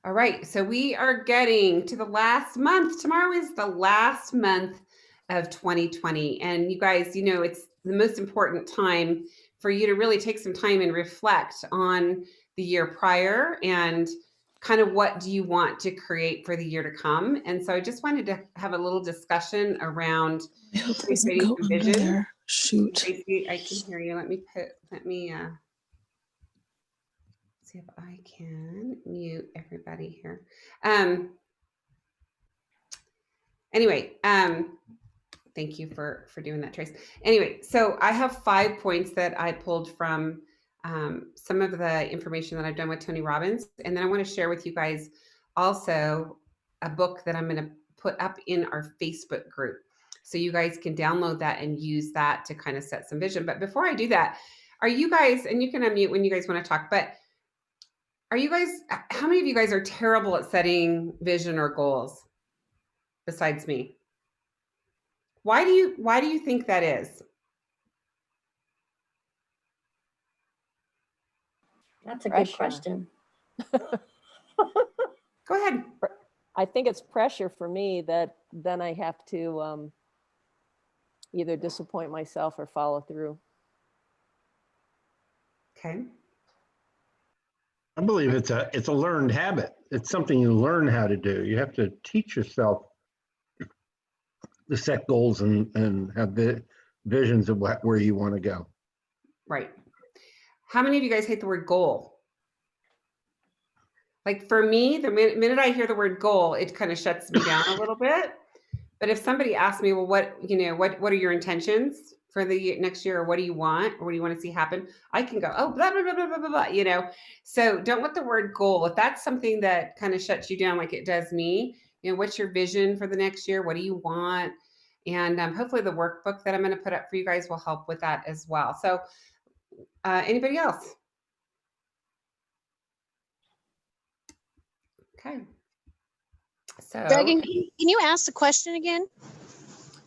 All right, so we are getting to the last month. Tomorrow is the last month of 2020. And you guys, it's the most important time for you to really take some time and reflect on the year prior and kind of what do you want to create for the year to come. And so I just wanted to have a little discussion around I hope it doesn't creating go some under vision. there. Shoot. Tracy, I can hear you. Let me see if I can mute everybody here. Anyway, thank you for doing that, Trace. Anyway, so I have 5 points that I pulled from some of the information that I've done with Tony Robbins, and then I want to share with you guys also a book that I'm going to put up in our Facebook group, so you guys can download that and use that to kind of set some vision. But before I do that, are you guys, and you can unmute when you guys want to talk, but are you guys, how many of you guys are terrible at setting vision or goals besides me? Why do you think that is? That's a good question. Go ahead. I think it's pressure for me that then I have to either disappoint myself or follow through. Okay. I believe it's a learned habit. It's something you learn how to do. You have to teach yourself to set goals and have the visions of where you want to go. Right. How many of you guys hate the word goal? Like for me, the minute I hear the word goal, it kind of shuts me down a little bit. But if somebody asks me, well, what are your intentions for the next year, or what do you want, or what do you want to see happen? I can go, oh, blah, blah, blah, blah, blah, blah, So don't let the word goal, if that's something that kind of shuts you down like it does me, what's your vision for the next year? What do you want? And hopefully the workbook that I'm going to put up for you guys will help with that as well. So anybody else? Okay. So Megan, can you ask the question again?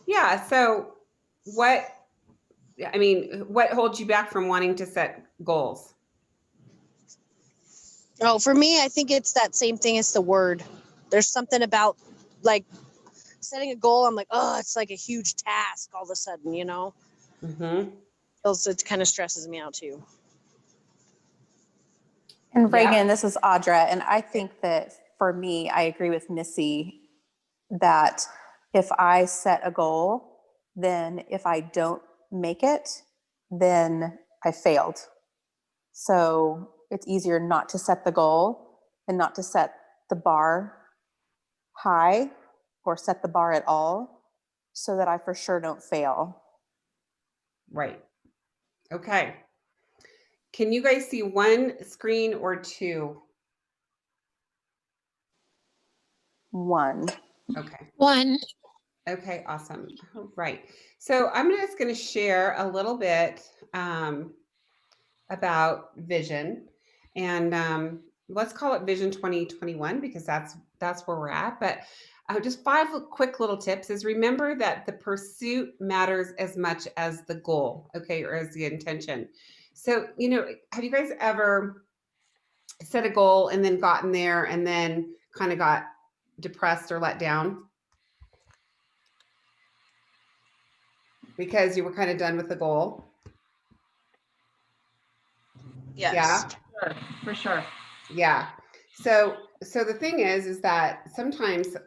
Yeah. So what holds you back from wanting to set goals? Oh, for me, I think it's that same thing as the word. There's something about like setting a goal. I'm like, oh, it's like a huge task all of a sudden, Mm-hmm. It kind of stresses me out too. And Reagan, this is Audra. And I think that for me, I agree with Missy that if I set a goal, then if I don't make it, then I failed. So it's easier not to set the goal and not to set the bar high or set the bar at all so that I for sure don't fail. Right. Okay. Can you guys see one screen or two? One. Okay. One. Okay, awesome. All right. So I'm just going to share a little bit about vision, and let's call it Vision 2021 because that's where we're at. But just 5 quick little tips is remember that the pursuit matters as much as the goal, okay, or as the intention. So, have you guys ever set a goal and then gotten there and then kind of got depressed or let down because you were kind of done with the goal? Yes. Yeah. For sure. Yeah. So the thing is that sometimes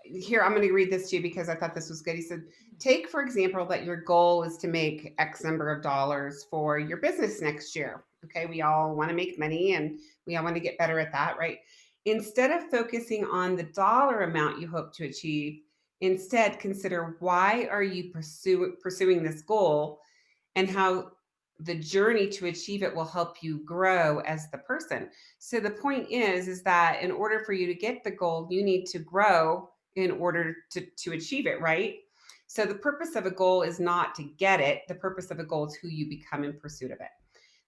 here, I'm going to read this to you because I thought this was good. He said, take, for example, that your goal is to make X number of dollars for your business next year. Okay. We all want to make money and we all want to get better at that, right? Instead of focusing on the dollar amount you hope to achieve, instead consider why are you pursuing this goal and how the journey to achieve it will help you grow as the person. So the point is that in order for you to get the goal, you need to grow in order to achieve it, right? So the purpose of a goal is not to get it. The purpose of a goal is who you become in pursuit of it.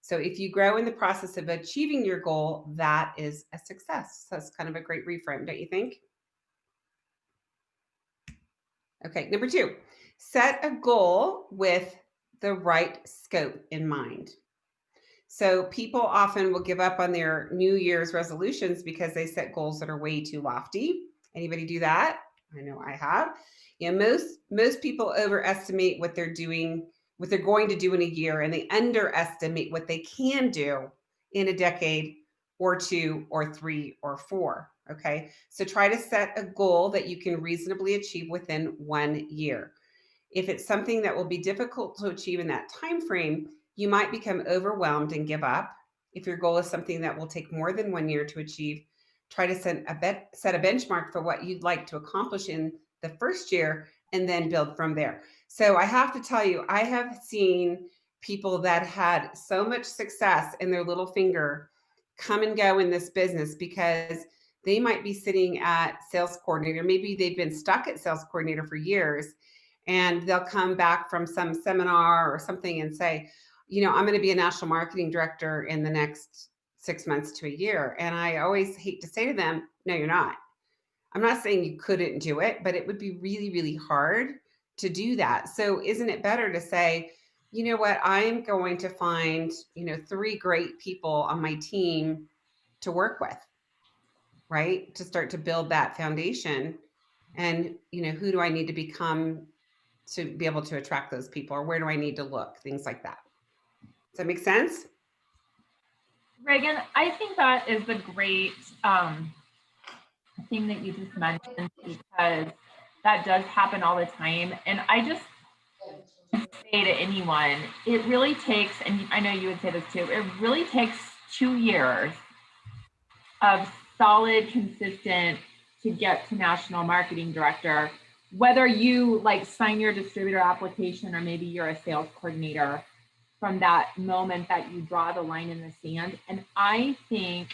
So if you grow in the process of achieving your goal, that is a success. So that's kind of a great reframe, don't you think? Okay, number 2, set a goal with the right scope in mind. So people often will give up on their New Year's resolutions because they set goals that are way too lofty. Anybody do that? I know I have. Most people overestimate what they're doing, what they're going to do in a year, and they underestimate what they can do in a decade or 2 or 3 or 4. Okay. So try to set a goal that you can reasonably achieve within 1 year. If it's something that will be difficult to achieve in that time frame, you might become overwhelmed and give up. If your goal is something that will take more than 1 year to achieve, try to set a benchmark for what you'd like to accomplish in the first year and then build from there. So I have to tell you, I have seen people that had so much success in their little finger come and go in this business because they might be sitting at sales coordinator. Maybe they've been stuck at sales coordinator for years, and they'll come back from some seminar or something and say, I'm going to be a national marketing director in the next 6 months to a year. And I always hate to say to them, no, you're not. I'm not saying you couldn't do it, but it would be really, really hard to do that. So isn't it better to say, you know what, I'm going to find, 3 great people on my team to work with, right? To start to build that foundation. And, who do I need to become to be able to attract those people, or where do I need to look? Things like that. Does that make sense? Reagan, I think that is a great thing that you just mentioned, because that does happen all the time. And I just say to anyone, it really takes, and I know you would say this too, it really takes 2 years of solid, consistent to get to national marketing director, whether you like sign your distributor application or maybe you're a sales coordinator, from that moment that you draw the line in the sand. And I think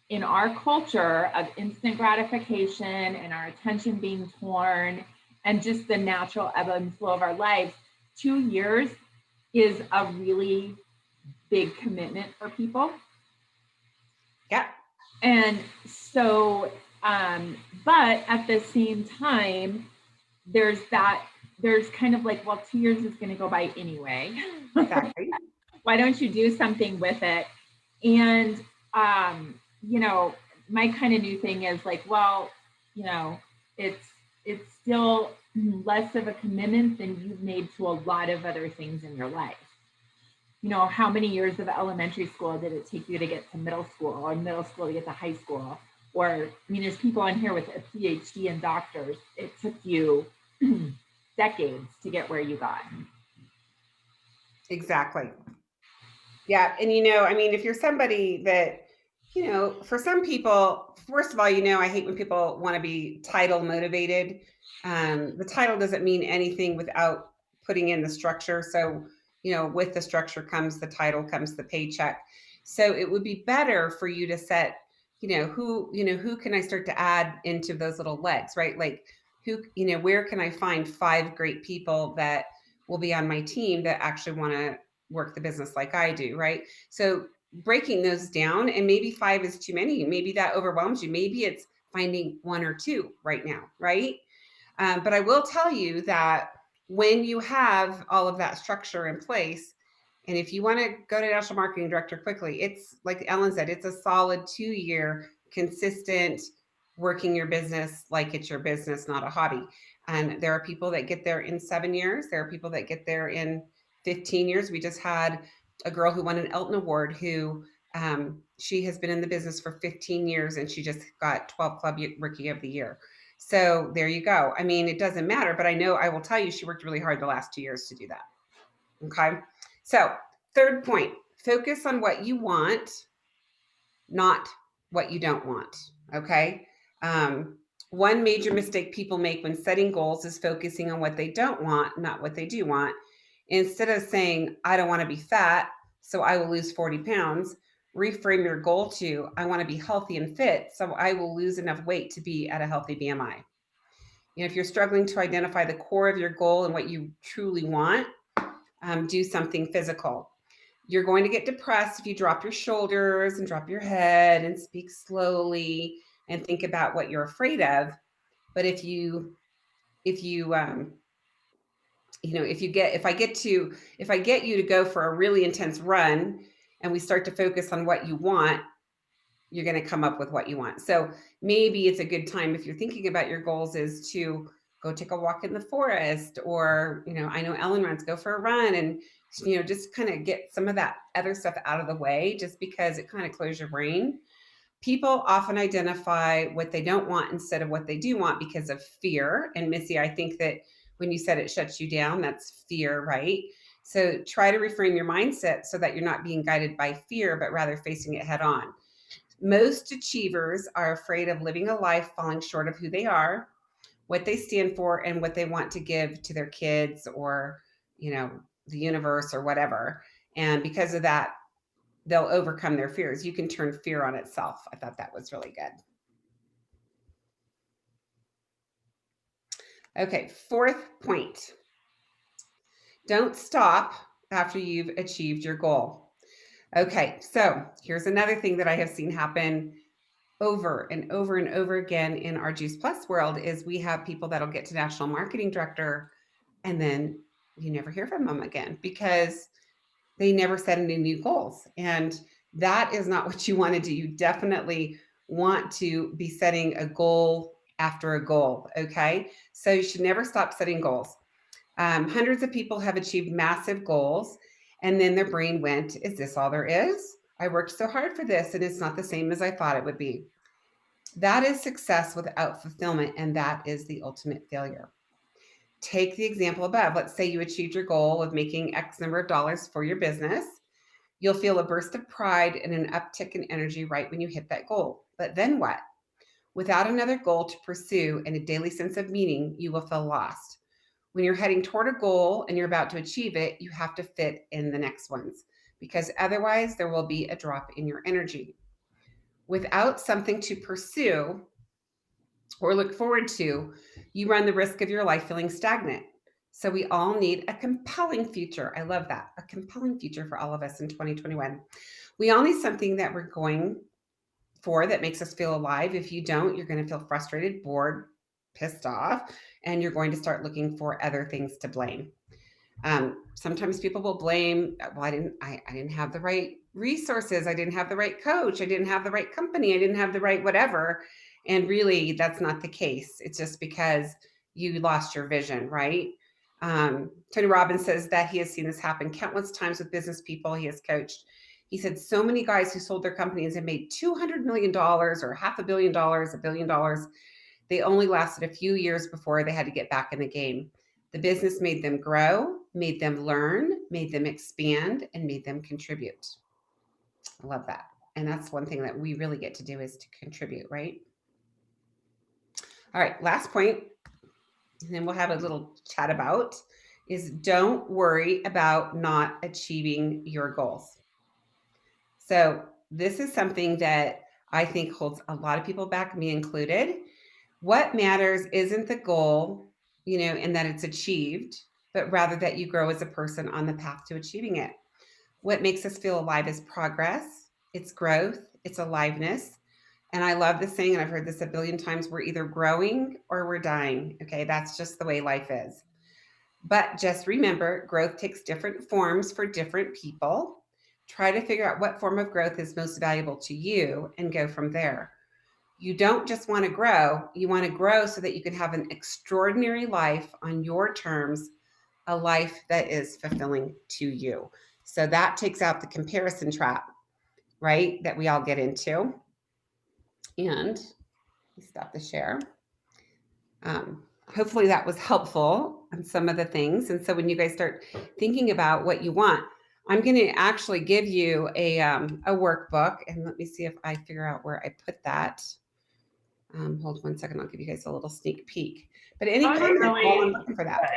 in our culture of instant gratification and our attention being torn and just the natural ebb and flow of our lives, 2 years is a really big commitment for people. Yeah. And so, but at the same time, there's kind of like, well, 2 years is going to go by anyway. Exactly. Why don't you do something with it? And, my kind of new thing is like, well, it's still less of a commitment than you've made to a lot of other things in your life. How many years of elementary school did it take you to get to middle school, or middle school to get to high school? Or, there's people on here with a PhD and doctors. It took you decades to get where you got. Exactly. Yeah. And, if you're somebody that, for some people, first of all, I hate when people want to be title motivated. The title doesn't mean anything without putting in the structure. So, with the structure comes the title, comes the paycheck. So it would be better for you to set, who can I start to add into those little legs, right? Like where can I find 5 great people that will be on my team that actually want to work the business like I do, right? So breaking those down, and maybe 5 is too many. Maybe that overwhelms you. Maybe it's finding 1 or 2 right now, right? But I will tell you that when you have all of that structure in place, and if you want to go to national marketing director quickly, it's like Ellen said, it's a solid 2-year consistent working your business like it's your business, not a hobby. And there are people that get there in 7 years. There are people that get there in 15 years. We just had a girl who won an Elton Award who she has been in the business for 15 years, and she just got 12 Club Rookie of the Year. So there you go. It doesn't matter, but I will tell you, she worked really hard the last 2 years to do that. Okay. So 3rd point, focus on what you want, not what you don't want. Okay. One major mistake people make when setting goals is focusing on what they don't want, not what they do want. Instead of saying, I don't want to be fat, so I will lose 40 pounds, reframe your goal to, I want to be healthy and fit, so I will lose enough weight to be at a healthy BMI. If you're struggling to identify the core of your goal and what you truly want, do something physical. You're going to get depressed if you drop your shoulders and drop your head and speak slowly and think about what you're afraid of. But if I get you to go for a really intense run, and we start to focus on what you want, you're going to come up with what you want. So maybe it's a good time, if you're thinking about your goals, is to go take a walk in the forest, or, I know Ellen runs, go for a run, and, just kind of get some of that other stuff out of the way, just because it kind of clears your brain. People often identify what they don't want instead of what they do want because of fear. And Missy, I think that when you said it shuts you down, that's fear, right? So try to reframe your mindset so that you're not being guided by fear, but rather facing it head on. Most achievers are afraid of living a life falling short of who they are, what they stand for, and what they want to give to their kids, or, the universe, or whatever. And because of that, they'll overcome their fears. You can turn fear on itself. I thought that was really good. Okay, fourth point. Don't stop after you've achieved your goal. Okay, so here's another thing that I have seen happen over and over and over again in our Juice Plus world, is we have people that'll get to national marketing director, and then you never hear from them again because they never set any new goals. And that is not what you want to do. You definitely want to be setting a goal after a goal. Okay. So you should never stop setting goals. Hundreds of people have achieved massive goals, and then their brain went, is this all there is? I worked so hard for this, and it's not the same as I thought it would be. That is success without fulfillment, and that is the ultimate failure. Take the example above. Let's say you achieved your goal of making X number of dollars for your business. You'll feel a burst of pride and an uptick in energy right when you hit that goal. But then what? Without another goal to pursue and a daily sense of meaning, you will feel lost. When you're heading toward a goal and you're about to achieve it, you have to fit in the next ones, because otherwise there will be a drop in your energy. Without something to pursue or look forward to, you run the risk of your life feeling stagnant. So we all need a compelling future. I love that. A compelling future for all of us in 2021. We all need something that we're going for that makes us feel alive. If you don't, you're going to feel frustrated, bored, pissed off, and you're going to start looking for other things to blame. Sometimes people will blame, well, I didn't have the right resources. I didn't have the right coach. I didn't have the right company. I didn't have the right whatever. And really, that's not the case. It's just because you lost your vision, right? Tony Robbins says that he has seen this happen countless times with business people he has coached. He said so many guys who sold their companies and made $200 million or $500 million, $1 billion, they only lasted a few years before they had to get back in the game. The business made them grow, made them learn, made them expand, and made them contribute. I love that. And that's one thing that we really get to do, is to contribute, right? All right, last point, and then we'll have a little chat about, is don't worry about not achieving your goals. So this is something that I think holds a lot of people back, me included. What matters isn't the goal, and that it's achieved, but rather that you grow as a person on the path to achieving it. What makes us feel alive is progress, it's growth, it's aliveness. And I love this saying, and I've heard this a billion times, we're either growing or we're dying. Okay, that's just the way life is. But just remember, growth takes different forms for different people. Try to figure out what form of growth is most valuable to you and go from there. You don't just want to grow, you want to grow so that you can have an extraordinary life on your terms, a life that is fulfilling to you. So that takes out the comparison trap, right, that we all get into. And stop the share. Hopefully that was helpful on some of the things. And so when you guys start thinking about what you want, I'm going to actually give you a workbook, and let me see if I figure out where I put that. Hold 1 second. I'll give you guys a little sneak peek. But any comments while I'm looking for that?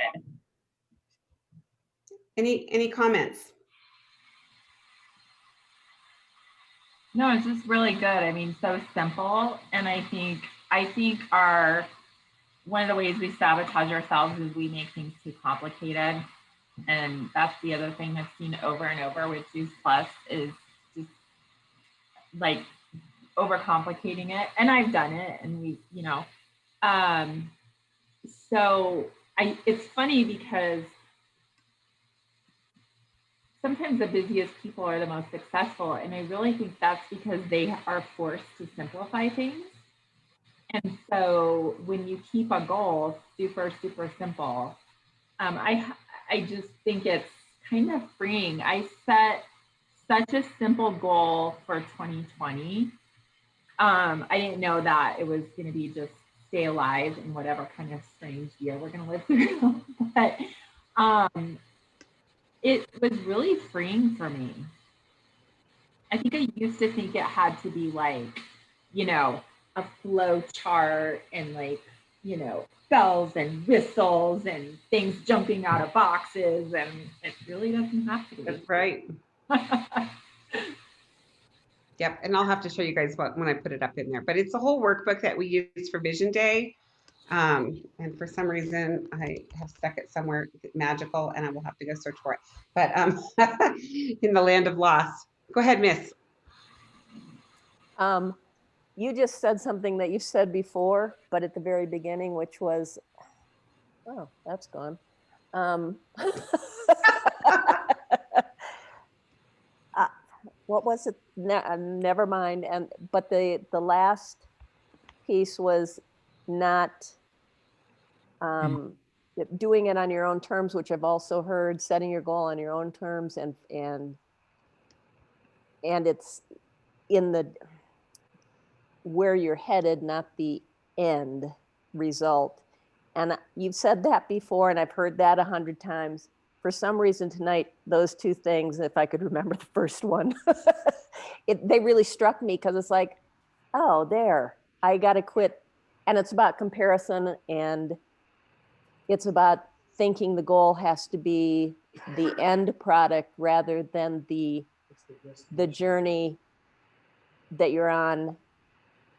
Any comments? No, it's just really good. I mean, so simple. And I think one of the ways we sabotage ourselves is we make things too complicated. And that's the other thing I've seen over and over with Juice Plus, is just like overcomplicating it. And I've done it, and it's funny because sometimes the busiest people are the most successful. And I really think that's because they are forced to simplify things. And so when you keep a goal super, super simple, I just think it's kind of freeing. I set such a simple goal for 2020. I didn't know that it was going to be just stay alive in whatever kind of strange year we're going to live through. But it was really freeing for me. I think I used to think it had to be like, you know, a flow chart and like, you know, bells and whistles and things jumping out of boxes. And it really doesn't have to be. That's right. Yep. And I'll have to show you guys when I put it up in there. But it's a whole workbook that we use for Vision Day. And for some reason, I have stuck it somewhere magical, and I will have to go search for it. But in the land of lost. Go ahead, Miss. You just said something that you said before, but at the very beginning, which was, oh, that's gone. What was it? Never mind. But the last piece was not doing it on your own terms, which I've also heard, setting your goal on your own terms, and it's in the where you're headed, not the end result. And you've said that before, and I've heard that 100 times. For some reason tonight, those two things, if I could remember the first one, they really struck me, because it's like, oh, there, I got to quit. And it's about comparison, and it's about thinking the goal has to be the end product rather than the journey that you're on.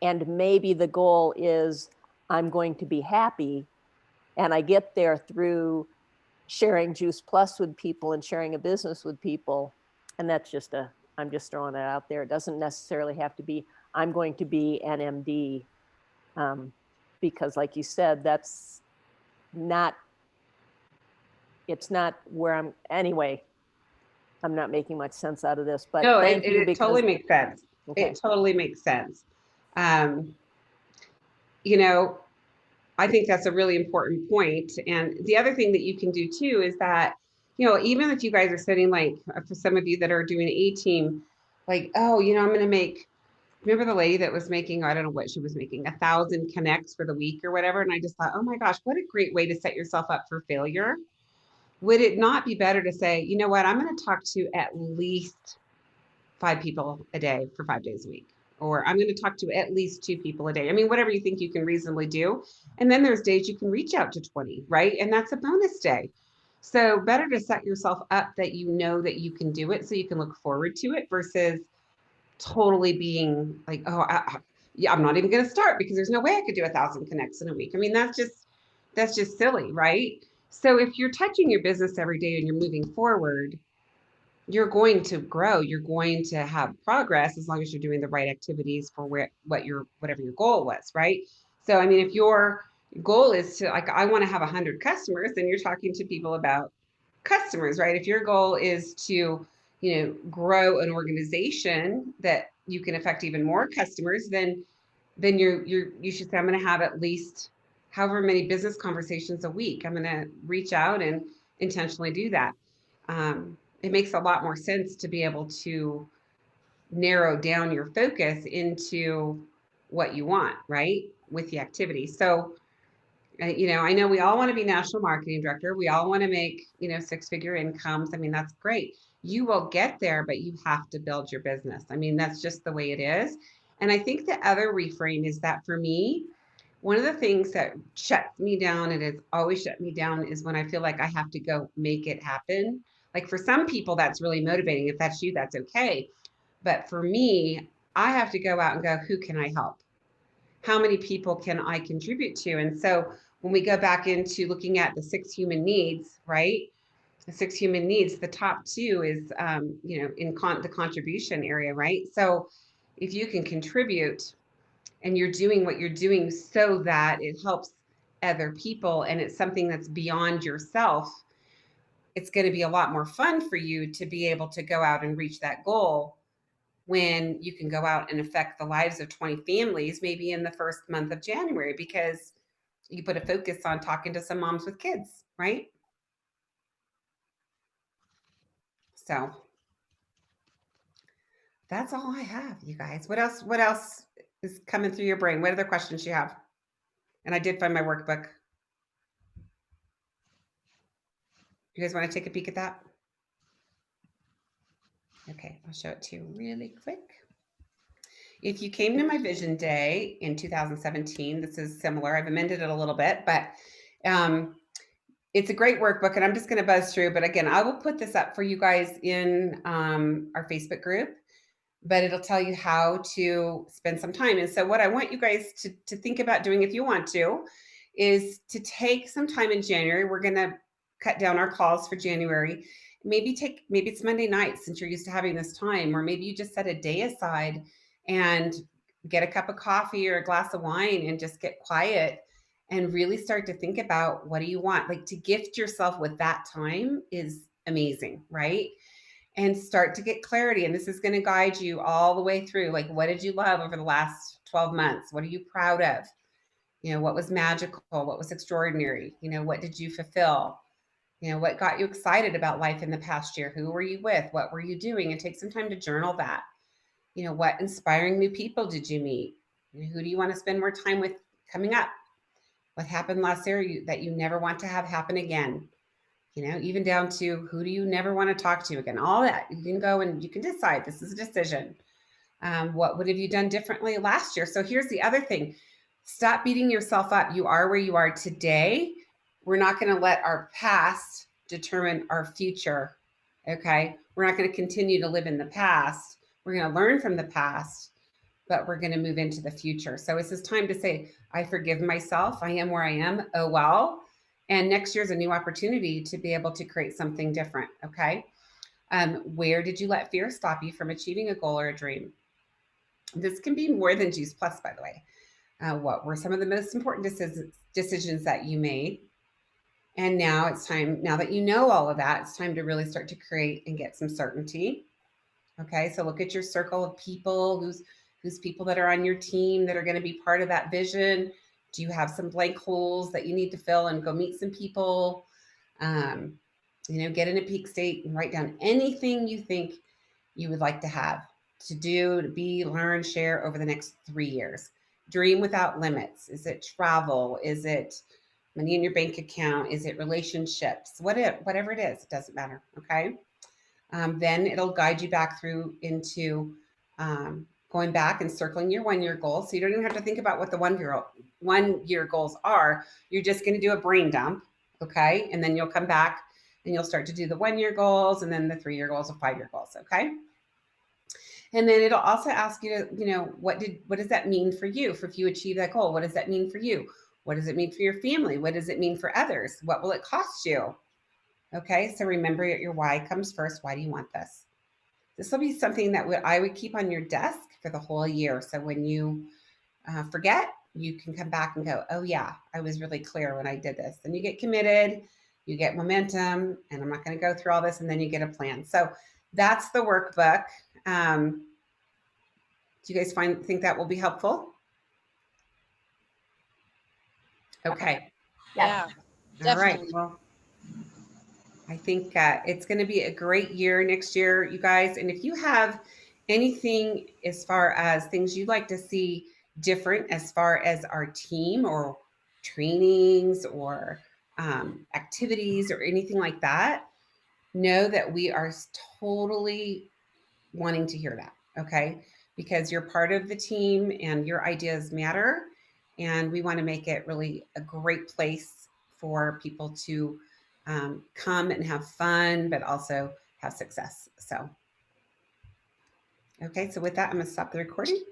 And maybe the goal is, I'm going to be happy, and I get there through sharing Juice Plus with people and sharing a business with people. And that's just I'm just throwing that out there. It doesn't necessarily have to be, I'm going to be an MD, because like you said, that's not, it's not where anyway, I'm not making much sense out of this, but no, thank you. It totally makes sense. Okay. It totally makes sense. You know, I think that's a really important point. And the other thing that you can do too is that, you know, even if you guys are sitting, like for some of you that are doing A-team, like, oh, you know, I'm going to make, remember the lady that was making, I don't know what she was making, 1,000 connects for the week or whatever. And I just thought, oh my gosh, what a great way to set yourself up for failure. Would it not be better to say, you know what, I'm going to talk to at least 5 people a day for 5 days a week, or I'm going to talk to at least 2 people a day. I mean, whatever you think you can reasonably do. And then there's days you can reach out to 20, right? And that's a bonus day. So better to set yourself up that you know that you can do it, so you can look forward to it, versus totally being like, oh, yeah, I'm not even going to start because there's no way I could do 1,000 connects in a week. I mean, that's just silly, right? So if you're touching your business every day and you're moving forward, you're going to grow. You're going to have progress as long as you're doing the right activities for whatever your goal was, right? So, I mean, if your goal is to, like, I want to have 100 customers, then you're talking to people about customers, right? If your goal is to, you know, grow an organization that you can affect even more customers, then you should say, I'm going to have at least however many business conversations a week. I'm going to reach out and intentionally do that. It makes a lot more sense to be able to narrow down your focus into what you want, right? With the activity. So, you know, I know we all want to be national marketing director. We all want to make, you know, 6-figure incomes. I mean, that's great. You will get there, but you have to build your business. I mean, that's just the way it is. And I think the other reframe is that, for me, one of the things that shuts me down, and has always shut me down, is when I feel like I have to go make it happen. Like, for some people, that's really motivating. If that's you, that's okay. But for me, I have to go out and go, who can I help? How many people can I contribute to? And so when we go back into looking at the 6 human needs, right? The 6 human needs, the top 2 is, you know, in the contribution area, right? So if you can contribute and you're doing what you're doing so that it helps other people, and it's something that's beyond yourself, it's going to be a lot more fun for you to be able to go out and reach that goal when you can go out and affect the lives of 20 families, maybe in the first month of January, because you put a focus on talking to some moms with kids, right? So that's all I have, you guys. What else is coming through your brain? What other questions you have? And I did find my workbook. You guys want to take a peek at that? Okay, I'll show it to you really quick. If you came to my vision day in 2017, this is similar. I've amended it a little bit, but it's a great workbook, and I'm just going to buzz through. But again, I will put this up for you guys in our Facebook group, but it'll tell you how to spend some time. And so what I want you guys to think about doing, if you want to, is to take some time in January. We're going to cut down our calls for January. Maybe it's Monday night, since you're used to having this time, or maybe you just set a day aside and get a cup of coffee or a glass of wine and just get quiet and really start to think about, what do you want? Like, to gift yourself with that time is amazing, right? And start to get clarity. And this is going to guide you all the way through. Like, what did you love over the last 12 months? What are you proud of? What was magical? What was extraordinary? What did you fulfill? What got you excited about life in the past year? Who were you with? What were you doing? And take some time to journal that. What inspiring new people did you meet? Who do you want to spend more time with coming up? What happened last year that you never want to have happen again? Even down to, who do you never want to talk to again? All that. You can go and you can decide. This is a decision. What would have you done differently last year? So here's the other thing. Stop beating yourself up. You are where you are today. We're not going to let our past determine our future. Okay. We're not going to continue to live in the past. We're going to learn from the past, but we're going to move into the future. So it's just time to say, I forgive myself. I am where I am. Oh, well. And next year's a new opportunity to be able to create something different. Okay. Where did you let fear stop you from achieving a goal or a dream? This can be more than Juice Plus, by the way. What were some of the most important decisions that you made? And now it's time, now that you know all of that, it's time to really start to create and get some certainty. Okay, so look at your circle of people, who's people that are on your team that are going to be part of that vision. Do you have some blank holes that you need to fill and go meet some people? Get in a peak state and write down anything you think you would like to have, to do, to be, learn, share over the next 3 years. Dream without limits. Is it travel? Is it money in your bank account? Is it relationships? Whatever it is, it doesn't matter. Okay. Then it'll guide you back through into going back and circling your 1 year goals. So you don't even have to think about what the 1 year goals are. You're just going to do a brain dump. Okay. And then you'll come back and you'll start to do the 1 year goals, and then the 3 year goals, or 5 year goals. Okay. And then it'll also ask you to, what does that mean for you? If you achieve that goal, what does that mean for you? What does it mean for your family? What does it mean for others? What will it cost you? Okay, so remember, your why comes first. Why do you want this? This will be something that I would keep on your desk for the whole year. So when you forget, you can come back and go, oh yeah, I was really clear when I did this. Then you get committed, you get momentum, and I'm not going to go through all this, and then you get a plan. So that's the workbook. Do you guys think that will be helpful? Okay. Yeah, All right. definitely. Well, I think it's going to be a great year next year, you guys. And if you have anything as far as things you'd like to see different as far as our team, or trainings, or activities, or anything like that, know that we are totally wanting to hear that. Okay. Because you're part of the team and your ideas matter. And we want to make it really a great place for people to come and have fun, but also have success. So, okay. So with that, I'm going to stop the recording.